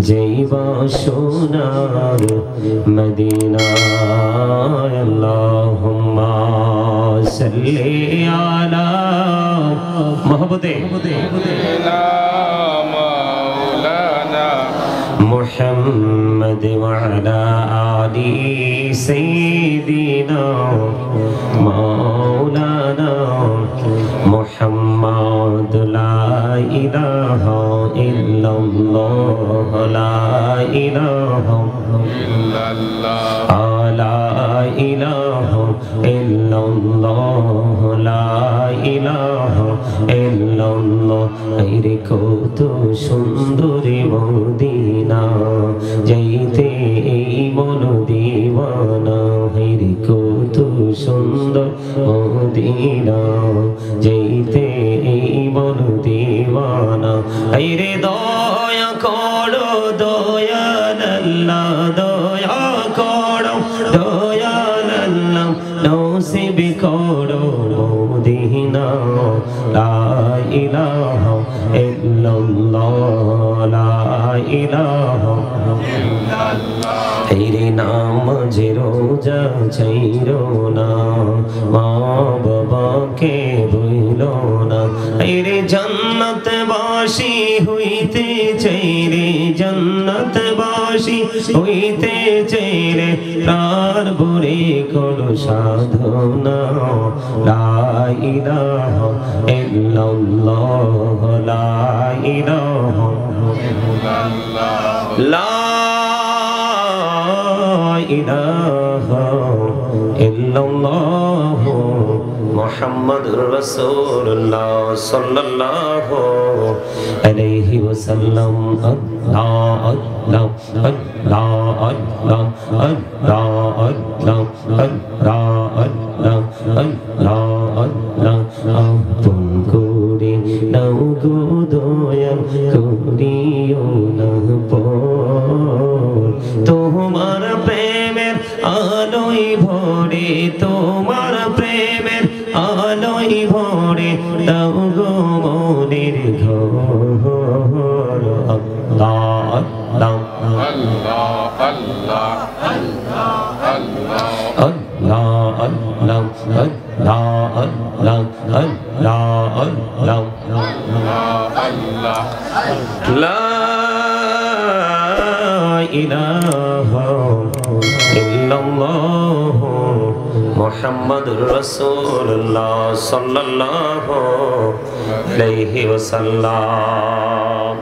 जैवा सोनार Medina अल्लाहुम्मा सल्ली अला मोहब्बते मौलाना मुहम्मद व अला आलि सय्यिदिना मौलाना मुहम्मद ला इलाहा इल्लल्लाह ला इलाहा इल्लल्लाह ला इलाहा इल्लल्लाह ला इलाहा इल्लल्लाह আইরে কত সুন্দর মদিনা যাইতে এই মন দিওয়ানা আইরে কত সুন্দর মদিনা যাইতে এই মন দিওয়ানা আইরে দয়া করো দয়াল আল্লাহ দয়া করো দয়াল আল্লাহ নসিব করো মদিনা লা ইলাহা ইল্লাল্লাহ লা ইলাহা ইল্লাল্লাহ তেরে নামাজে রোজা ছাইরো না মা বাবাকে ভুলো না তেরে জান্নাতবাসী হইতে চাইরে জান্নাতবাসী হইতে চাইরে প্রাণ ভরে করো সাধনা লা ইলাহা ইল্লাল্লাহ লা ইলাহা ইল্লাল্লাহ লা ইলাহা ইল্লাল্লাহ মুহাম্মাদুর রাসূলুল্লাহ সাল্লাল্লাহু আলাইহি ওয়াসাল্লাম আল্লাহ আল্লাহ আল্লাহ আল্লাহ আল্লাহ আল্লাহ আল্লাহ আল্লাহ আল্লাহ আপন করে নাও গো দয়াল করিও না পর তোমার প্রেমের আলোয় ভরে তোমার প্রেমের আলোয় ভরে দাও গো মনের ঘর আল্লাহ আল্লাহ আল্লাহ আল্লাহ আল্লাহ আল্লাহ আল্লাহ আল্লাহ আল্লাহ আল্লাহ লা ইলাহা ইল্লাল্লাহ মুহাম্মাদুর রাসূলুল্লাহ সাল্লাল্লাহু আলাইহি ওয়াসাল্লাম।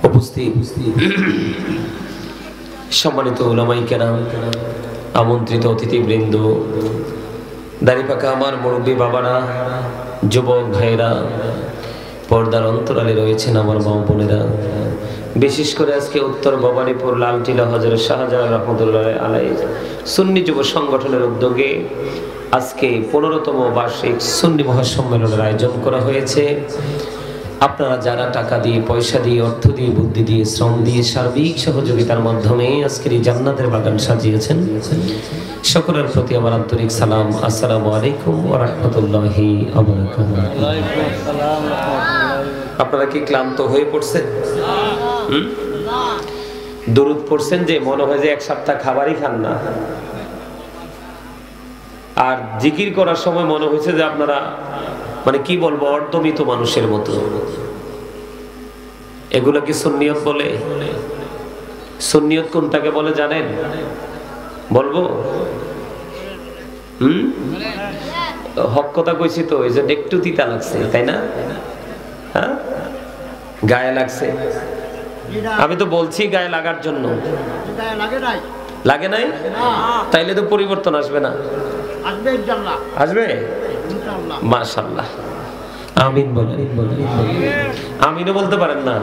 উপস্থিত সম্মানিত উলামায়ে কেরাম, আমন্ত্রিত অতিথিবৃন্দ, দাড়িপাকা আমার মুরব্বী বাবারা, যুবক ভাইরা, পর্দার অন্তরালে রয়েছেন আমার মা বোনেরা, বিশেষ করে আজকে উত্তর ভবানীপুর লালটিলা হযরত শাহজালাল রহমাতুল্লাহ আলাইহি সুন্নি যুব সংগঠনের উদ্যোগে আজকে 15তম বার্ষিক সুন্নি মহাসম্মেলনের আয়োজন করা হয়েছে। আপনারা যারা টাকা দিয়ে, পয়সা দিয়ে, অর্থ দিয়ে, বুদ্ধি দিয়ে, শ্রম দিয়ে, সার্বিক সহযোগিতার মাধ্যমে আজকের এই জান্নাতের বাগান সাজিয়েছেন, সকলের প্রতি আমার আন্তরিক সালাম। আসসালামু আলাইকুম ওয়া রাহমাতুল্লাহি ওয়া বারাকাতুহু। আপনারা কি ক্লান্ত হয়ে পড়ছেন? দুরূদ পড়ছেন যে মনে হয় যে এক সপ্তাহ খাবারই খান না, আর জিকির করার সময় মনে হয়েছে যে আপনারা মানে কি বলবো, অর্ধমৃত মানুষের মতো। এগুলা কি সুন্নিয়ত বলে? সুন্নিয়ত কোনটাকে বলে জানেন? বলবো? হক কথা কইছি তো, এই যে একটু তিতা লাগছে, তাই না? হ্যাঁ, গায়ে লাগছে। আমি তো বলছি গায়ে লাগার জন্য। লাগে নাই? তাইলে তো পরিবর্তন আসবে না। আসবে মাশাআল্লাহ। আমিন বলেন। আমিনও বলতে পারেন না?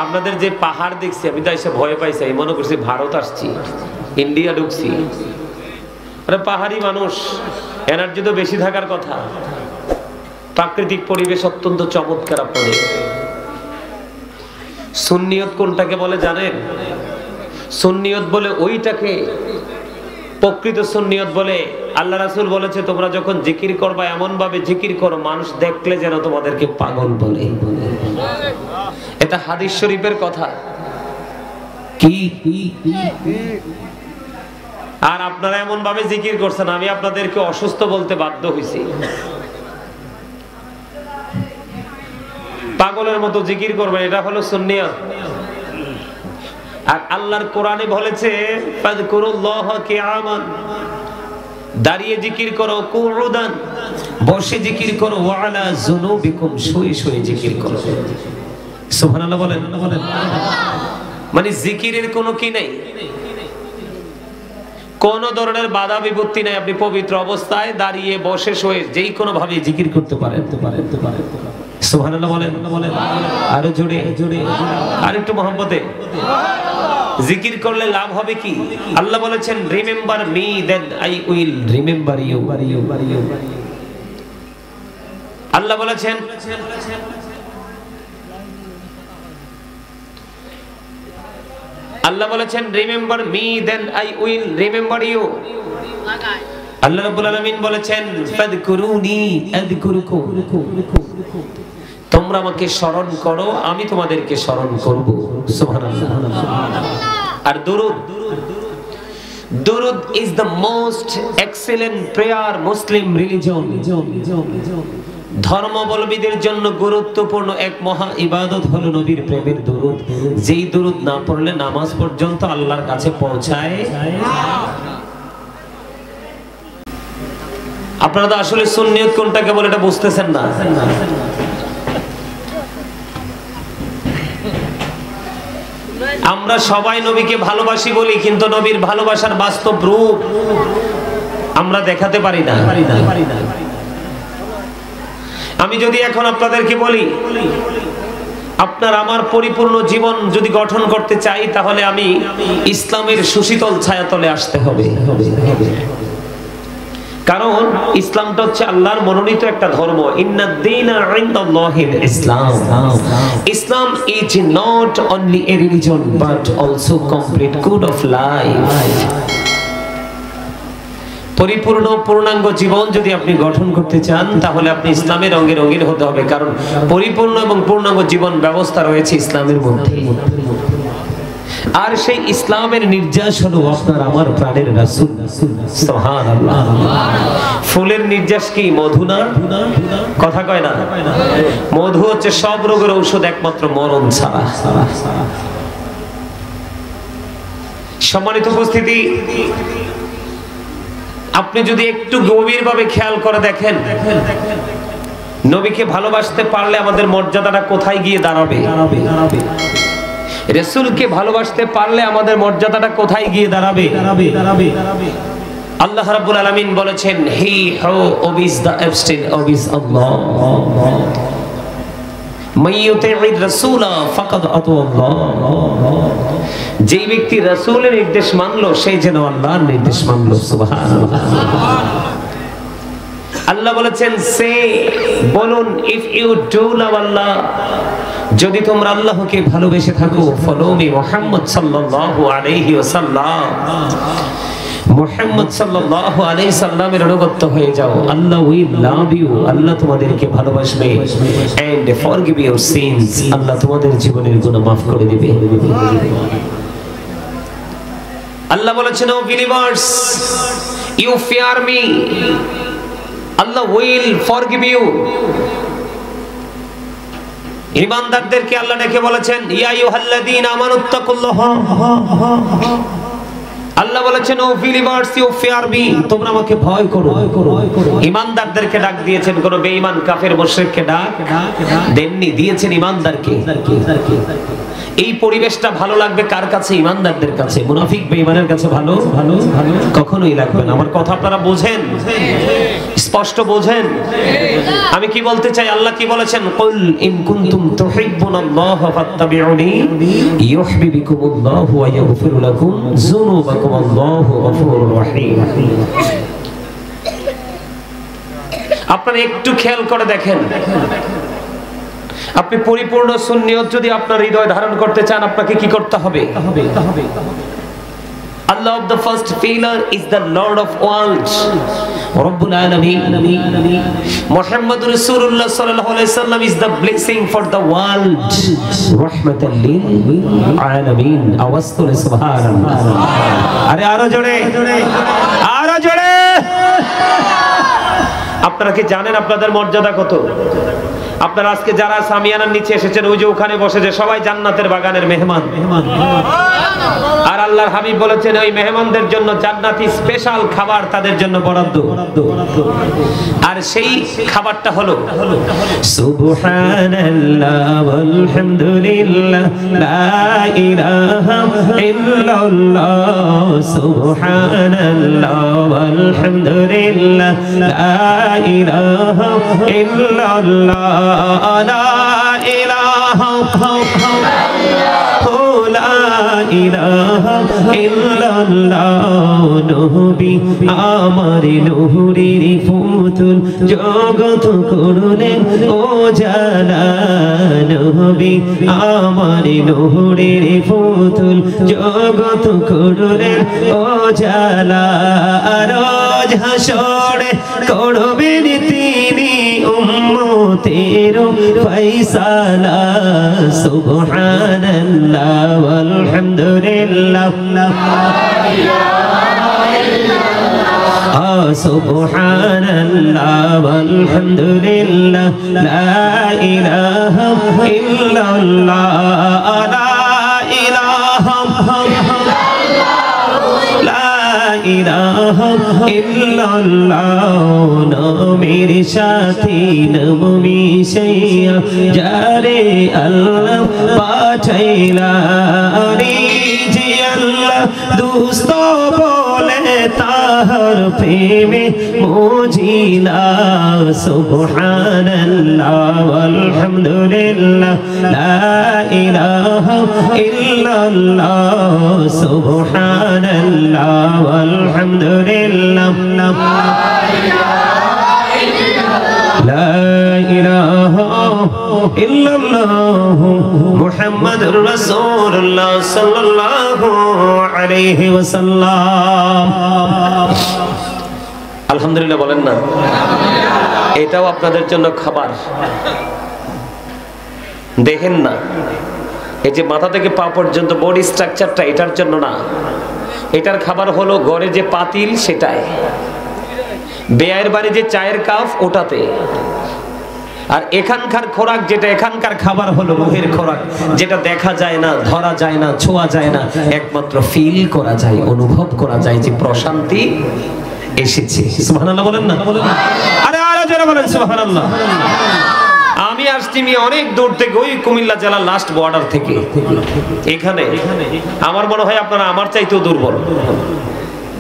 আপনাদের যে পাহাড় দেখছি, আমি তো এসে ভয় পাইছি, মনে করছি ভারত আসছি, ইন্ডিয়া ঢুকছি। আরে পাহাড়ি মানুষ, এনার্জি তো বেশি থাকার কথা। প্রাকৃতিক পরিবেশ অত্যন্ত চমৎকার। আপনাদের সুন্নিয়ত কোনটাকে বলে জানেন? সুন্নিয়ত বলে ওইটাকে প্রকৃত সুন্নিয়ত বলে আল্লাহ রাসূল বলেছে তোমরা যখন জিকির করবা এমন ভাবে জিকির করো মানুষ দেখলে যেন তোমাদেরকে পাগল বলে। এটা হাদিস শরীফের কথা। কি আর আপনারা এমন ভাবে জিকির করছেন আমি আপনাদেরকে অসুস্থ বলতে বাধ্য হইছি। পাগলের মতো জিকির করবেন, এটা হলো সুন্নিয়ত। আর আল্লাহর কোরআনে বলেছে ফাযকুরুল্লাহ কিয়ামান, দাঁড়িয়ে জিকির করো, কুউদান বসে জিকির করো, ওয়া আলা যুনুবিকুম শুয়ে শুয়ে জিকির করো। সুবহানাল্লাহ বলেন। মানে জিকিরের কোনো কি নাই, কোন ধরনের বাধা বিপত্তি নাই। আপনি পবিত্র অবস্থায় দাঁড়িয়ে বসে শুয়ে যেই কোনো ভাবে জিকির করতে পারেন। সুবহানাল্লাহ বলেন। আরো জোরে আর একটু মহব্বতে। জিকির করলে লাভ হবে কি? আল্লাহ বলেছেন remember me then I will remember you. আল্লাহ বলেছেন remember me then I will remember you. আল্লাহ রাব্বুল আলামিন বলেছেন ফাযকুরুনি আযকুরুকুম, তোমরা আমাকে স্মরণ করো আমি তোমাদেরকে স্মরণ করব। সুবহানাল্লাহ। আর দুরুদ is the most excellent prayer Muslim religion. ধর্মাবলম্বীদের জন্য গুরুত্বপূর্ণ এক মহা ইবাদত হলো নবীর প্রেমের দুরুদ। যেই দুরুদ না পড়লে নামাজ পর্যন্ত আল্লাহর কাছে পৌঁছায়। আপনারা তো আসলে সুন্নিয়ত কোনটাকে বলে এটা বুঝতেছেন না। আমরা সবাই নবীকে ভালোবাসি বলি, কিন্তু নবীর ভালোবাসার বাস্তব রূপ আমরা দেখাতে পারি না। আমি যদি এখন আপনাদেরকে বলি আপনার আমার পরিপূর্ণ জীবন যদি গঠন করতে চাই তাহলে আমি ইসলামের সুশীতল ছায়াতলে আসতে হবে। কারণ ইসলামটা হচ্ছে আল্লাহর মনোনীত একটা ধর্ম। ইন্নাদ-দীনা ইনদাল্লাহিল ইসলাম। Islam is not only a religion but also complete code of life. পরিপূর্ণ পূর্ণাঙ্গ জীবন যদি আপনি গঠন করতে চান তাহলে আপনি ইসলামের রঙে রঙিন হতে হবে। কারণ পরিপূর্ণ এবং পূর্ণাঙ্গ জীবন ব্যবস্থা রয়েছে ইসলামের মধ্যে। আর সেই ইসলামের নির্যাস হলো আপনার আমার প্রাণের রাসূল। সুবহানাল্লাহ। ফুলের নির্যাস কি মধু না? কথা কয় না? মধু হচ্ছে সব রোগের ঔষধ একমাত্র মরণ ছাড়া। সম্মানিত উপস্থিতি, আপনি যদি একটু গভীরভাবে খেয়াল করে দেখেন নবীকে ভালোবাসতে পারলে আমাদের মর্যাদাটা কোথায় গিয়ে দাঁড়াবে? রাসূলকে ভালোবাসতে পারলে আমাদের মর্যাদাটা কোথায় গিয়ে দাঁড়াবে? আল্লাহ রাব্বুল আলামিন বলেছেন হি হু ওবিস দা এবস্টিন ওবিস আল্লাহ মাইয়ুতি'র রাসূলা ফাকাদ আতাল্লাহ। যেই ব্যক্তি রাসূলের নির্দেশ মানলো সেই যেন আল্লাহর নির্দেশ মানলো। সুবহানাল্লাহ। আল্লাহ বলেছেন সে বলুন ইফ ইউ ডু লাভ আল্লাহ, যদি তোমরা আল্লাহকে ভালোবেসে থাকো, ফলো মি মুহাম্মদ সাল্লাল্লাহু আলাইহি ওয়াসাল্লাম, মুহাম্মদ সাল্লাল্লাহু আলাইহি সাল্লামের অনুগত হয়ে যাও, আল্লাহ উইল লাভ ইউ, আল্লাহ তোমাদেরকে ভালোবাসবে, এন্ড ফরগিভ ইউর সিনস, আল্লাহ তোমাদের জীবনের গুনাহ maaf করে দিবে। আল্লাহ বলেছেন O believers you fear me, Allah will forgive you. ঈমানদারদেরকে আল্লাহ ডেকে বলেছেন ইয়া আইয়ুহাল্লাযীনা আমানুত্তাকুল্লাহ, আল্লাহ বলেছেন O believers you fear me, তোমরা আমাকে ভয় করো। ঈমানদারদেরকে ডাক দিয়েছেন, কোন বেঈমান কাফের মুশরিককে ডাক দেননি, দিয়েছেন ঈমানদারকে। এই পরিবেশটা ভালো লাগবে কার কাছে? ঈমানদারদের কাছে। মুনাফিক বেঈমানের কাছে ভালো কখনোই লাগবে না। আমার কথা আপনারা বোঝেন? স্পষ্ট বোঝেন আমি কি বলতে চাই? আল্লাহ কি বলেছেন? কুল ইন কুনতুম তুহিব্বুনাল্লাহ ফাত্তাবিউনি ইউহিব্বুকুমুল্লাহু ওয়া ইয়াগফির লাকুম যুনুবাকুম, আল্লাহু গফুরুর রহিম। আপনারা একটু খেয়াল করে দেখেন, আপনি পরিপূর্ণ সুন্নিয়ত যদি আপনার হৃদয় ধারণ করতে চান আপনাকে কি করতে হবে? Allah of the first pillar is the Lord of worlds, Rabbul Alameen. Muhammadur Rasulullah sallallahu alaihi wasallam is the blessing for the world, Rahmatan lil Alameen. Awaz tole subhanallah. Are aro jore, aro jore. আপনারা কি জানেন আপনাদের মর্যাদা কত? আপনারা আজকে যারা সামিয়ানার নিচে এসেছেন ওই যে ওখানে বসে যে সবাই জান্নাতের বাগানের মেহমান। আর আল্লাহর হাবিব বলেছেন ওই মেহমানদের জন্য জান্নাতি স্পেশাল খাবার তাদের জন্য বরাদ্দ। আর সেই খাবারটা হলো সুবহানাল্লাহ ওয়ালহামদুলিল্লাহ লা ইলাহা ইল্লাল্লাহ সুবহানাল্লাহ ওয়ালহামদুলিল্লাহ লা ইলাহা ইল্লাল্লাহ লা ইলাহা ইল্লাল্লাহ নবী আমার নূরের ফুতুল জগৎ করলেন ও জালা নবী আমার নূরের ফুতুল জগৎ করলেন ও জালা রোজ হাসরে করবেন তিনি উম্মতের ফয়সালা সুবহানাল্লাহ walhamdulillah subhanallah walhamdulillah la ilaha illallah la ilaha ইলাহা ইল্লাল্লাহ নামের সাথে নাম মিশাইয়া যারে আল্লাহ পাঠাইলা রে যে আল্লাহ দুস্ত বলে তাহার প্রেমে মজিলা সুবহানাল্লাহ ওয়ালহামদুলিল্লাহ লা ইলাহা ইল্লাল্লাহ সুবহানাল্লাহ walhamdulillah la ilaha illallah muhammadur rasulullah sallallahu alaihi wasallam alhamdulillah বলেন না এটাও আপনাদের জন্য খাবার দেখেন না এই যে মাথা থেকে পা পর্যন্ত বডি স্ট্রাকচারটা এটার জন্য না এটার খাবার হলো ঘরে যে পাতিল সেটাই বেয়ের বাড়ি যে চায়ের কাপ ওটাতে আর এখানকার খোরাক যেটা এখানকার খাবার হলো রূহের খোরাক যেটা দেখা যায় না ধরা যায় না ছোঁয়া যায় না একমাত্র ফিল করা যায় অনুভব করা যায় যে প্রশান্তি এসেছে সুবহানাল্লাহ বলেন না আরে আরো জোরে বলেন সুবহানাল্লাহ আমি আসছি অনেক দূর থেকে ওই কুমিল্লা জেলার লাস্ট বর্ডার থেকে এখানে আমার মনে হয় আপনারা আমার চাইতেও দুর্বল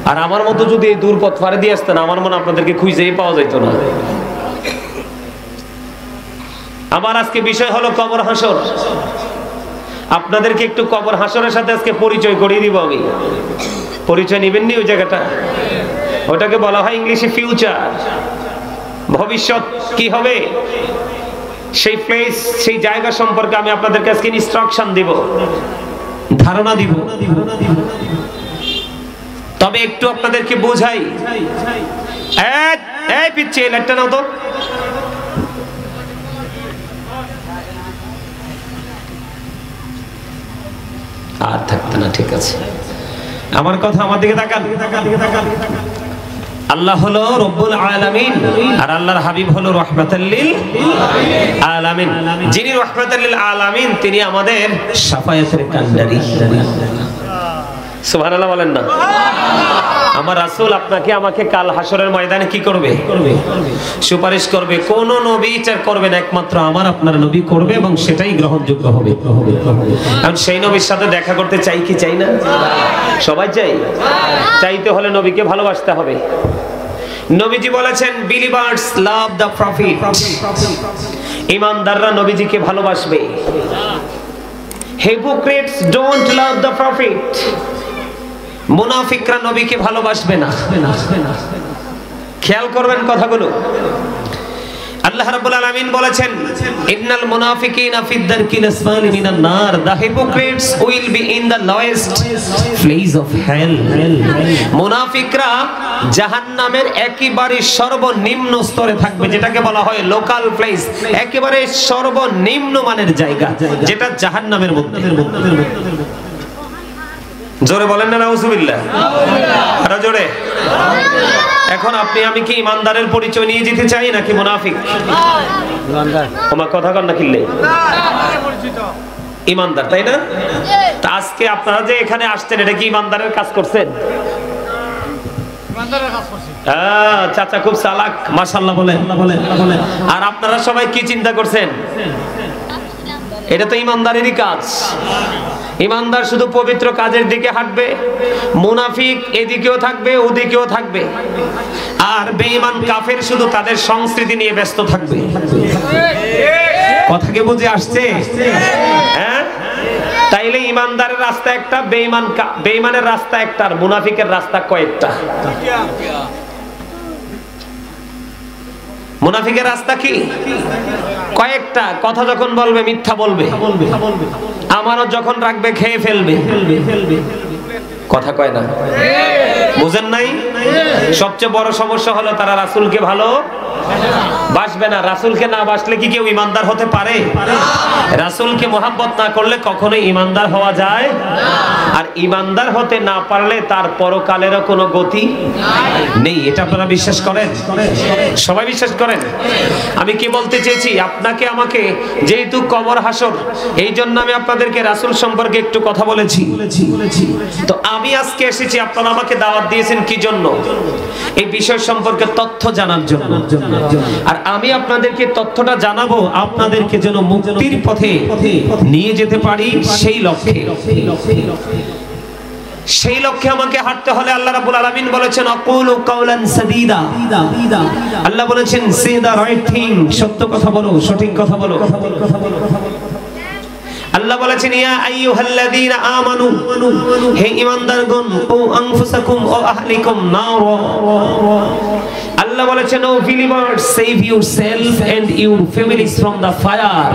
আর আমার মতো যদি এই দূর পথ পাড়ি দিয়ে আসতেন আমার মনে আপনাদেরকে খুঁজেই পাওয়া যেত না আমার আজকে বিষয় হলো কবর হাসর আপনাদেরকে একটু কবর হাসরের সাথে আজকে পরিচয় করিয়ে দিব আমি পরিচয় নেবেন নি ওই জায়গাটা ওটাকে বলা হয় ইংলিশে ফিউচার ভবিষ্যৎ কি হবে সেই প্লেস সেই জায়গা সম্পর্কে আমি আপনাদেরকে আজকে ইনস্ট্রাকশন দিব ধারণা দিব তবে একটু আপনাদেরকে বোঝাই এই পিচ্ছে লাইটটা নাও তো আর থাকতে না ঠিক আছে আমার কথা আমার দিকে তাকান আল্লাহ হলো রব্বুল আলামিন আর আল্লাহর হাবিব হলো রাহমাতাল লিল আলামিন যিনি রাহমাতাল লিল আলামিন তিনি আমাদের শাফায়াতের কান্ডারি সুবহানাল্লাহ বলেন না আমার রাসূল আপনাকে আমাকে কাল হাসরের ময়দানে কি করবে সুপারিশ করবে কোন নবী এটা করবে না একমাত্র আমার আপনার নবী করবে এবং সেটাই গ্রহণযোগ্য হবে কারণ সেই নবীর সাথে দেখা করতে চাই কি চাই না সবাই চাই চাইতে হলে নবীকে ভালোবাসতে হবে নবীজি বলেছেন বিলিভার্স লাভ দ্য প্রফিট ঈমানদাররা নবীজিকে ভালোবাসবে hypocrites don't love the profit মুনাফিকরা নবীকে ভালোবাসবে না খেয়াল করবেন কথাগুলো আল্লাহ রাব্বুল আলামিন বলেছেন ইন্নাল মুনাফিকিনা ফিদ দারকিল আসফালি মিনান নার, the hypocrites will be in the lowest place of hell. মুনাফিকরা জাহান্নামের একেবারে সর্বনিম্ন স্তরে থাকবে, যেটাকে বলা হয় লোকাল প্লেস, একেবারে সর্বনিম্ন মানের জায়গা, যেটা জাহান্নামের মধ্যে। জোরে বলেন না নাউজুবিল্লাহ, আরো জোরে। এখন আপনি আমি কি ইমানদারের পরিচয় নিয়ে যেতে চাই নাকি মুনাফিক? আমার কথা কর না কিল্লে, ইমানদার, তাই না? তা আজকে আপনারা যে এখানে আসছেন, এটা কি ইমানদারের কাজ করছেন? চাচা খুব চালাক, মাশাআল্লাহ বলেন। আর আপনারা সবাই কি চিন্তা করছেন? এটা তো ইমানদারেরই কাজ। ইমানদার শুধু পবিত্র কাজের দিকে হাঁটবে, মুনাফিক এদিকেও থাকবে ওদিকেও থাকবে, আর বেঈমান কাফের শুধু তাদের সংস্কৃতি নিয়ে ব্যস্ত থাকবে। কথা কি বুঝে আসছে? হ্যাঁ, তাইলে ইমানদারের রাস্তা একটা, বেঈমানের রাস্তা একটা, আর মুনাফিকের রাস্তা কয়েকটা। মুনাফিকের রাস্তা কি? কয়েকটা। কথা যখন বলবে মিথ্যা বলবে, আমারও যখন রাখবে খেয়ে ফেলবে। কথা কয় না, বুঝেন নাই? সবচেয়ে বড় সমস্যা হলো তারা রাসূলকে ভালো বাসবে না। রাসূলকে না বাসলে কি কেউ ইমানদার হতে পারে? রাসূলকে মহব্বত না করলে কখনোই ইমানদার হওয়া যায় না। আর ইমানদার হতে না পারলে তার পরকালেরও কোনো গতি নেই। এটা আপনারা বিশ্বাস করেন? সবাই বিশ্বাস করেন? আমি কি বলতে চেয়েছি, আপনাকে আমাকে যেহেতু কবর হাসর, এই জন্য আমি আপনাদেরকে রাসূল সম্পর্কে একটু কথা বলেছি। তো আমি আজকে এসেছি, আপনারা আমাকে দাওয়াত দিয়েছেন কি জন্য? এই বিষয় সম্পর্কে তথ্য জানার জন্য। আর আমি আপনাদেরকে তথ্যটা জানাবো আপনাদেরকে যেন মুক্তির পথে নিয়ে যেতে পারি, সেই লক্ষ্যে। সেই লক্ষ্যে আমাকে হাঁটতে হলে আল্লাহ রাব্বুল আলামিন বলেছেন আকুলু কাওলান সাদীদা। আল্লাহ বলেছেন সে দা রাইট থিং, সত্য কথা বলো, সঠিক কথা বলো। আল্লাহ বলেছেন ইয়া আইয়ুহাল্লাযীনা আমানু, হে ঈমানদারগণ, ও আনফুসাকুম ও আহলিকুম নার। আল্লাহ বলেছেন O believers, save yourself and your families from the fire.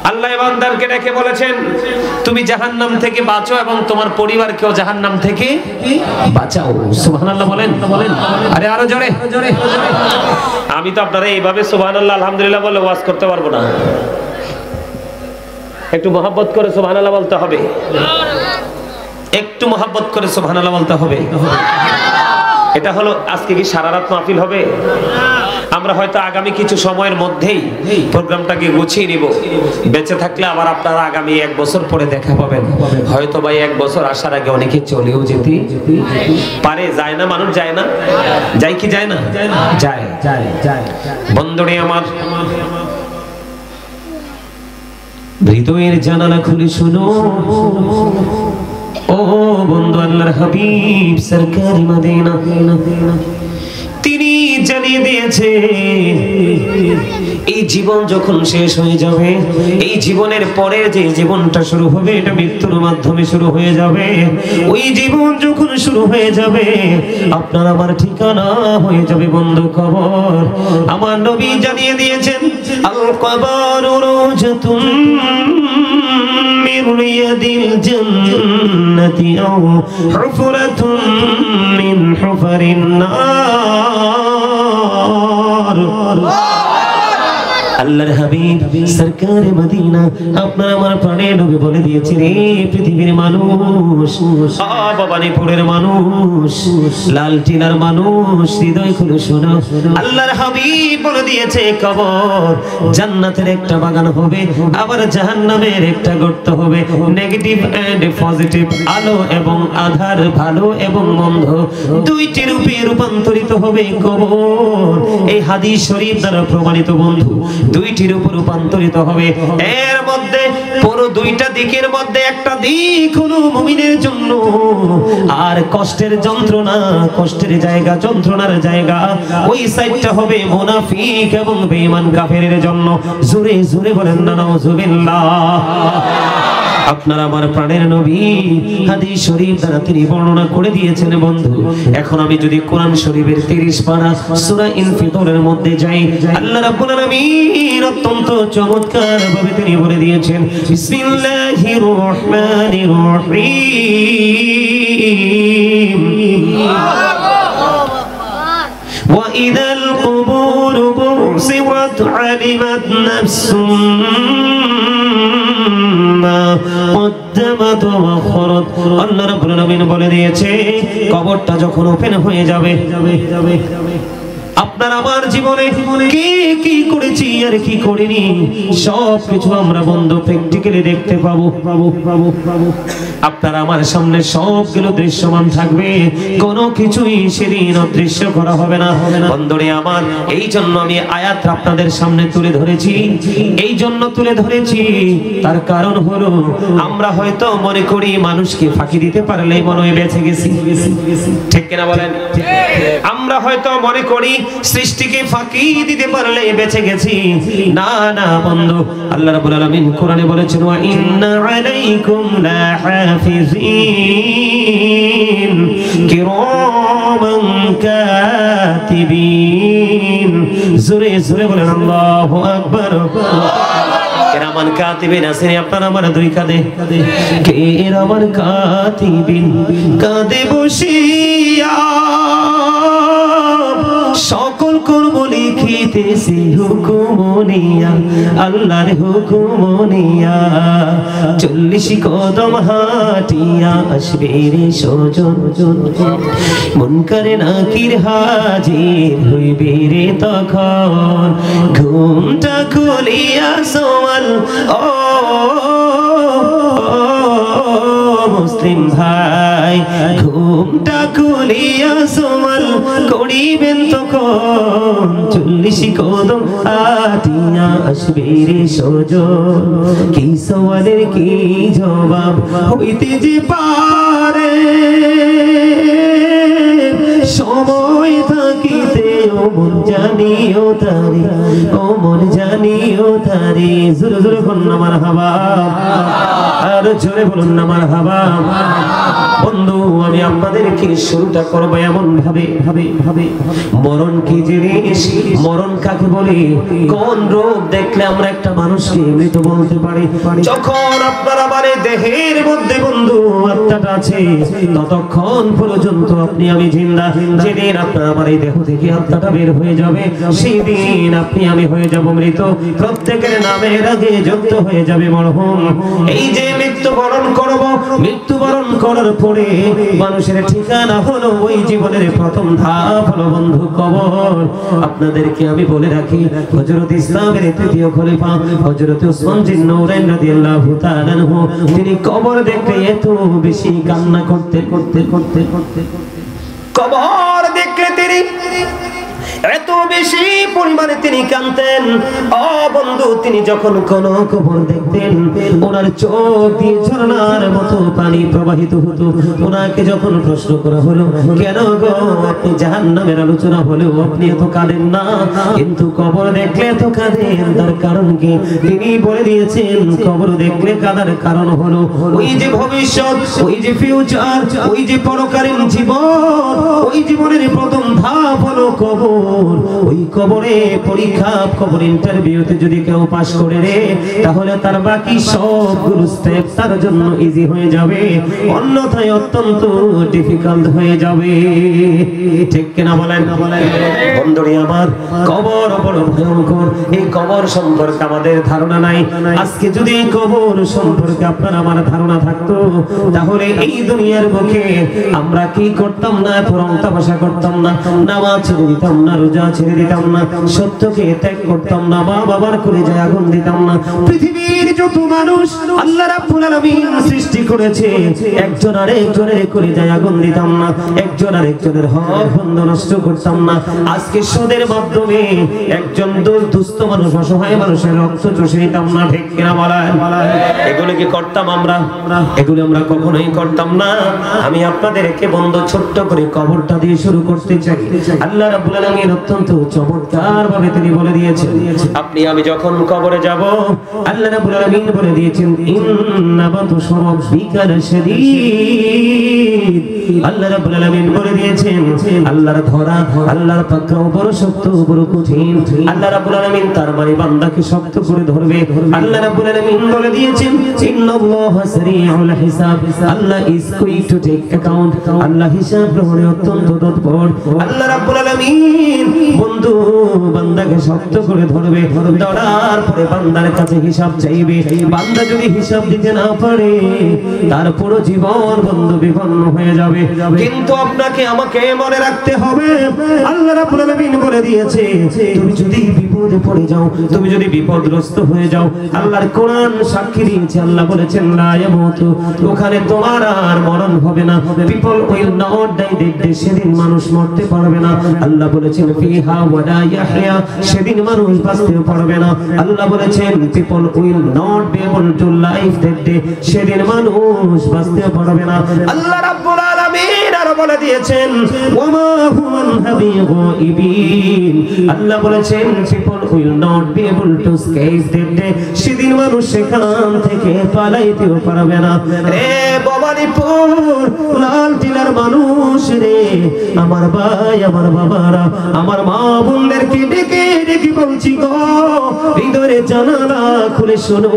আল্লাহ ঈমানদারকে ডেকে বলেছেন তুমি জাহান্নাম থেকে বাঁচো এবং তোমার পরিবারকেও জাহান্নাম থেকে বাঁচাও। সুবহানাল্লাহ বলেন। আরে আরো জোরে। আমি তো আপনারা এইভাবে সুবহানাল্লাহ আলহামদুলিল্লাহ বলে ওয়াজ করতে পারবো না। একটু মহব্বত করে সুবহানাল্লাহ বলতে হবে, একটু মহব্বত করে সুবহানাল্লাহ বলতে হবে। এটা হলো আজকে কি সারা রাত মাহফিল হবে? আমরা হয়তো আগামী কিছু সময়ের মধ্যেই প্রোগ্রামটাকে গুছিয়ে নিব। বেঁচে থাকলে আবার আপনারা আগামী 1 বছর পরে দেখা পাবেন। হয়তো ভাই 1 বছর আসার আগে অনেকে চলেও যেতে পারে। যায় না? মানুষ যায় না? যায় কি যায় না? যায়। বন্ধুরে আমার, হৃদয়ের জানালা খুলে শুনো ও বন্ধু, আল্লাহর হাবিব সরকার মদিনা তিনি জানিয়ে দিয়েছে এই জীবন যখন শেষ হয়ে যাবে, এই জীবনের পরে যে জীবনটা শুরু হবে এটা মৃত্যুর মাধ্যমে শুরু হয়ে যাবে। ওই জীবন যখন শুরু হয়ে যাবে আপনার আমার ঠিকানা হয়ে যাবে বন্ধু কবর। আমার নবী জানিয়ে দিয়েছেন আল কবর রওজাতুম মিন রিয়াদিল জান্নাতি আও হুফরাতুম মিন হুফারিন নার। আল্লাহর হাবিব সরকারে মদিনা আপনার আমার প্রাণের নবী বলে দিয়েছেন রে পৃথিবীর মানুষ, ভবানীপুরের মানুষ, লালটিনার মানুষ, হৃদয় খুলে শোনো, আল্লাহর হাবিব বলে দিয়েছে কবর জান্নাতের একটা বাগান হবে, আবার জাহান্নামের একটা গর্ত হবে। নেগেটিভ এন্ড পজিটিভ, আলো এবং আধার, ভালো এবং মন্দ, দুইটি রূপে রূপান্তরিত হবে কবর। এই হাদিস শরীফ দ্বারা প্রমাণিত বন্ধু, দুইটির উপর রূপান্তরিত হবে। এর মধ্যে পুরো দুইটা দিকের মধ্যে একটা দিক হলো মুমিনের জন্য, আর কষ্টের যন্ত্রণা, কষ্টের জায়গা, যন্ত্রণার জায়গা ওই সাইডটা হবে মুনাফিক এবং বেঈমান কাফেরের জন্য। জোরে জোরে বলেন না নাউজুবিল্লাহ। আপনার আমার প্রাণের নবী হাদিস শরীফ দ্বারা তিনি বর্ণনা করে দিয়েছেন বন্ধু। এখন আমি যদি কোরআন শরীফের 30 পারা সূরা ইনফিতরের মধ্যে যাই, আল্লাহ রাব্বুল আলামিন অত্যন্ত চমৎকার ভাবে তিনি বলে দিয়েছেন, বিসমিল্লাহির রহমানির রহিম, وإذا القبور بعثرت علمت نفس ما قدمت وأخرت। আল্লাহ রাব্বুল আলামিন বলে দিয়েছে, কবরটা যখন ওপেন হয়ে যাবে, আপনার আমার জীবনে কে কি করেছি আর কি করিনি সব কিছু আমরা বন্ধু প্র্যাকটিক্যালি দেখতে পাবো। আপনার আমার সামনে সবগুলো দৃশ্যমান থাকবে, কোনো কিছুই সেদিন অদৃশ্য করা হবে না বন্ধুরে আমার। এই জন্য আমি আয়াত আপনাদের সামনে তুলে ধরেছি, এই জন্য তুলে ধরেছি তার কারণ হলো আমরা হয়তো মনে করি মানুষকে ফাঁকি দিতে পারলেই মনে হয় বেঁচে গেছি, ঠিক কিনা বলেন? আমরা হয়তো মনে করি সৃষ্টিকে ফাঁকি দিতে পারলে বেঁচে গেছি। না না বন্ধু, আল্লাহ রাব্বুল আলামিন কোরআনে বলেছেন, ওয়া ইন্না আলাইকুম লাহাফিজিন কিরামান কাতিবিন। জোরে জোরে বলেন আল্লাহু আকবার। কিরামান কাতিবিন আছেন আপনার আমার দুই কাঁধে, কিরামান কাতিবিন কাঁধে বসিয়া সকল কর্ম লিখিতেছি হুকুম নিয়া, আল্লাহর হুকুম নিয়া। 40 কদম হাঁটিয়া আসবে রে সজন, মুনকারে নাকির হাজির হইবে রে তখন। ঘুমটা খুলিয়া সোয়াল ও মুসলিম ভাই, ঘুমটা খুলিয়া সোয়াল করিবেন তখন। 40 কদম হাঁটিয়া আসবে রে সজন, কি সওয়ালের কি জবাব হইতে যে পারে। সময় থাকিতে ও মন জানিও তারে, ও মন জানিও তারে। জোরে জোরে বলুন না মারহাবা, আর জোরে বলুন না মারহাবা। বন্ধু আমি আপনাদেরকে শুরুটা করবো এমন ভাবে ভাবে ভাবে মরণ কি জিনিস, মরণ কাকে বলে, কোন রোগ দেখলে আমরা একটা মানুষকে মৃত বলতে পারি? যখন আপনার আমার দেহের মধ্যে বন্ধু আত্মাটা আছে ততক্ষণ পর্যন্ত আপনি আমি জিন্দা। যেদিন আপনার আমার এই দেহ থেকে আত্মাটা বের হয়ে যাবে সেই দিন আপনি আমি হয়ে যাব মৃত। প্রত্যেকের নামের আগে যুক্ত হয়ে যাবে মরহুম। এই যে মৃত্যুবরণ করব, মৃত্যুবরণ করার পরে মানুষের ঠিকানা হলো ওই জীবনের প্রথম ধাপ হলো বন্ধু কবর। আপনাদেরকে আমি বলে রাখি, হযরত ইসলামের তৃতীয় খলিফা হযরত উসমান বিন নূরাইন রাদিয়াল্লাহু তাআলা আনহু তিনি কবর দেখে এত বেশি কান্না করতে করতে করতে করতে কবর দেখে তিনি এত বেশি পরিমাণে তিনি কাঁদতেন। ও বন্ধু, তিনি যখন কোন কবর দেখতেন ওনার চোখ দিয়ে ঝর্ণার মতো পানি প্রবাহিত হতো। ওনাকে যখন প্রশ্ন করা হলো, কেন গো আপনি জাহান্নামের আলোচনা হলেও আপনি এত কাঁদেন না, কিন্তু কবর দেখলে এত কাঁদেন, তার কারণ কি? তিনি বলে দিয়েছেন কবর দেখলে কাঁদার কারণ হলো ওই যে ভবিষ্যৎ, ওই যে ফিউচার, ওই যে পরকালীন জীবন, ওই জীবনের প্রথম ধাপ হলো কবর। ওই কবরে পরীক্ষা, কবর ইন্টারভিউতে যদি কেউ পাস করে রে, তাহলে তার বাকি সবগুলো স্টেপ তার জন্য ইজি হয়ে যাবে, অন্যথায় অত্যন্ত ডিফিকাল্ট হয়ে যাবে, ঠিক কিনা বলেন? বন্ধুরা আমার, কবর বড় ভয়ঙ্কর। এই কবর সম্পর্কে আমাদের ধারণা নাই। আজকে যদি এই কবর সম্পর্কে আপনার আমার ধারণা থাকতো, তাহলে এই দুনিয়ার বুকে আমরা কি করতাম না, রং তামাশা করতাম না, নামাজ ছেড়ে দিতাম না, রোজা ছেড়ে দিতাম না, সত্যকে ত্যাগ করতাম না, মা বাবার করে যায় আগুন দিতাম না। পৃথিবীর যত মানুষ আল্লাহ রাব্বুল আলামিন সৃষ্টি করেছে, একজন আরেকজনের করে যায় আগুন দিতাম না, একজন আরেকজনের হক বন্ধ নষ্ট করতাম না। আজকে সুদের মাধ্যমে একজন দুস্থ মানুষ, অসহায় মানুষের রক্ত চুষে নিতাম না, ঠিক কিনা বলেন? এগুলো কি করতাম আমরা? এগুলো আমরা কখনোই করতাম না। আমি আপনাদেরকে বন্ধ ছোট্ট করে কবরটা দিয়ে শুরু করতে চাই। আল্লাহ রাব্বুল আলামিন অত্যন্ত চমৎকার ভাবে তিনি বলে দিয়েছেন, আপনি আমি যখন কবরে যাব, আল্লাহ রাব্বুল আলামিন বলে দিয়েছেন দিয়েছেন ইন্না বাতশা রাব্বিকা লাশাদীদ। আল্লাহ রাব্বুল আলামিন বলে দিয়েছেন আল্লাহর ধরা, আল্লাহর পাকড়াও বড় শক্ত, বড় কঠিন। আল্লাহ রাব্বুল আলামিন তার মানে বান্দাকে শক্ত করে ধরবে। আল্লাহ রাব্বুল আলামিন বলে দিয়েছেন ইন্নাল্লাহা সারিউল হিসাব, Allah is quick to take account, আল্লাহ হিসাব গ্রহণে অত্যন্ত তৎপর। আল্লাহ রাব্বুল আলামিন বন্ধু বান্দাকে শক্ত করে ধরবে, ধরার পরে বান্দার কাছে হিসাব চাইবে। বান্দা যদি হিসাব দিতে না পারে তার পুরো জীবন বন্ধু বিপন্ন হয়ে যাবে। কিন্তু আপনাকে আমাকে মনে রাখতে হবে আল্লাহ রাব্বুল আলামিন বলে দিয়েছে তুমি যদি বিপদে পড়ে যাও, তুমি যদি বিপদগ্রস্ত হয়ে যাও, আল্লাহর কোরআন সাক্ষী দিয়েছে, আল্লাহ বলেছেন লা ইয়ামুতু, ওখানে তোমার আর মরণ হবে না। পিপল উইল নট ডাই, সেদিন মানুষ মরতে পারবে না। আল্লাহ বলেছেন ফিহা ওয়ালা ইয়াহইয়া, সেদিন মানুষ বাঁচতে পারবে না। আল্লাহ বলেছেন people will not be able two live that day, সেদিন মানুষ বাঁচতে পারবে না। আল্লাহ রাব্বুল আলামিন আরো বলে দিয়েছেন ওয়ামা হুয়াল হাবিগিবিন, আল্লাহ বলেছেন people will not be able to escape that day, সেদিন মানুষ সেখান থেকে পালাইতেও পারবে না। রে ভবানীপুর লাল টিলার মানুষ রে, আমার ভাই, আমার বাবারা, আমার মা বোনদেরকে ডেকে ডেকে বলছি গো, হৃদয়ের জানালা খুলে শোনো।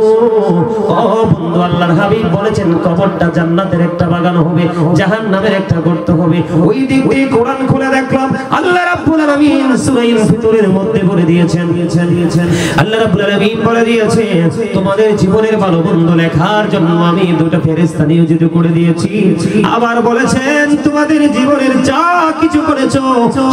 ও বন্ধু, আল্লাহর হাবিব বলেছেন কবরটা জান্নাতের একটা বাগান হবে, জাহান্নামের একটা গর্ত হবে। ওই দিক দিয়ে কোরআন খুলে দেখলাম আল্লাহ রাব্বুল আলামিন সূরা ইনফিতরের মধ্যে বলে দিয়েছেন, আল্লাহ রাব্বুল আলামিন বলে দিয়েছেন তোমাদের জীবনের ভালো মন্দ লেখার জন্য আমি দুটো ফেরেশতা নিয়োজিত করে দিয়েছি। আবার বলেছেন তোমাদের জীবনের যা কিছু করেছো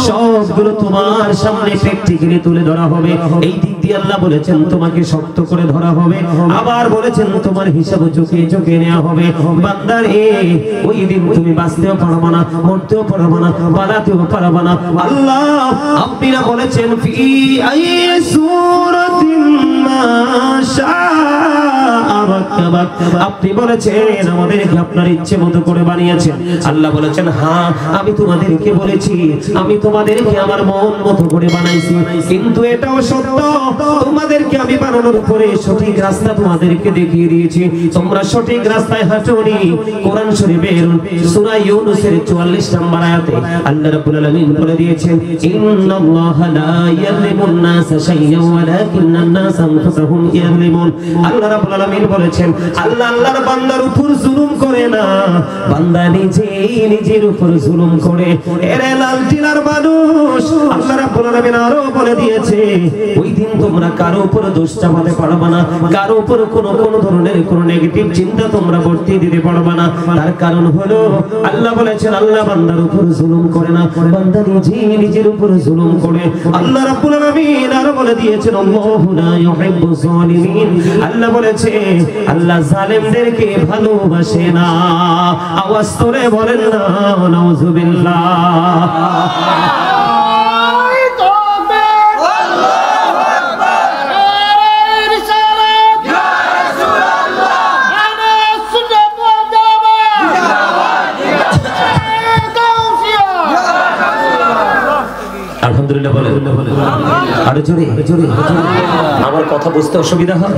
সবগুলো তোমার সামনে প্র্যাকটিক্যালি তুলে ধরা হবে। এই দিক দিয়ে আল্লাহ বলেছেন তোমাকে শক্ত করে ধরা হবে। আবার বলেছেন তোমার হিসাব চোখে চোখে নেওয়া হবে। বান্দারে ওই দিন তুমি বাঁচতেও পারবে না, মরতেও পারবে না, পালাতেও পারবে না। আল্লাহ আপনারা বলেছেন ফি আইয়ি সূরাতিন মা শাআ রাক্কাবাক, আপনি বলেছেন আমাদেরকে আপনার ইচ্ছে মতো করে বানিয়েছেন। আল্লাহ বলেছেন হ্যাঁ আমি তোমাদেরকে বলেছি, আমি তোমাদেরকে আমার মন মতো করে বানাইছি। কিন্তু এটাও সত্য তোমাদেরকে আমি বানানোর পরে সঠিক রাস্তা তোমাদেরকে দেখিয়ে দিয়েছি, তোমরা সঠিক রাস্তায় হাঁটোনি। কোরআন শরীফের সূরা ইউনূসের 44 নম্বর আয়াতে আল্লাহ রাব্বুল আলামিন বলে দিয়েছেন ইন্নাল্লাহা লা ইয়াযলিমুন নাসা শাইয়্যান ওয়ালাকিন্নান নাসা আনফুসাহুম ইয়াযলিমুন। আল্লাহ রাব্বুল আলামিন বলেছেন আল্লাহ আল্লাহর বান্দার উপর জুলুম করে না, বান্দা নিজেই নিজের উপর জুলুম করে। এরে লাল টিলার মানুষ, আল্লাহ রাব্বুল আলামিন আরো বলে দিয়েছে ওই দিন তোমরা কারো উপর দোষ চাপাতে পারবে না, কারো উপর কোনো ধরনের কোনো নেগেটিভ চিন্তা তোমরা ভর্তি দিতে পারবে না। তার কারণ হলো আল্লাহ বলেছেন আল্লাহ বান্দার উপর জুলুম করে না, বান্দা নিজেই নিজের উপর জুলুম করে। আল্লাহ রাব্বুল আলামিন আরো বলে দিয়েছেন আল্লাহু লা ইউহিব্বুজ জালিমিন, আল্লাহ বলেছে আল্লাহ জালেমদেরকে ভালোবাসে না। আওয়াজ করে বলেন না নাউযুবিল্লাহ। আলহামদুলিল্লাহ বলেন, আরো জোরে। আমার কথা বুঝতে অসুবিধা হয়?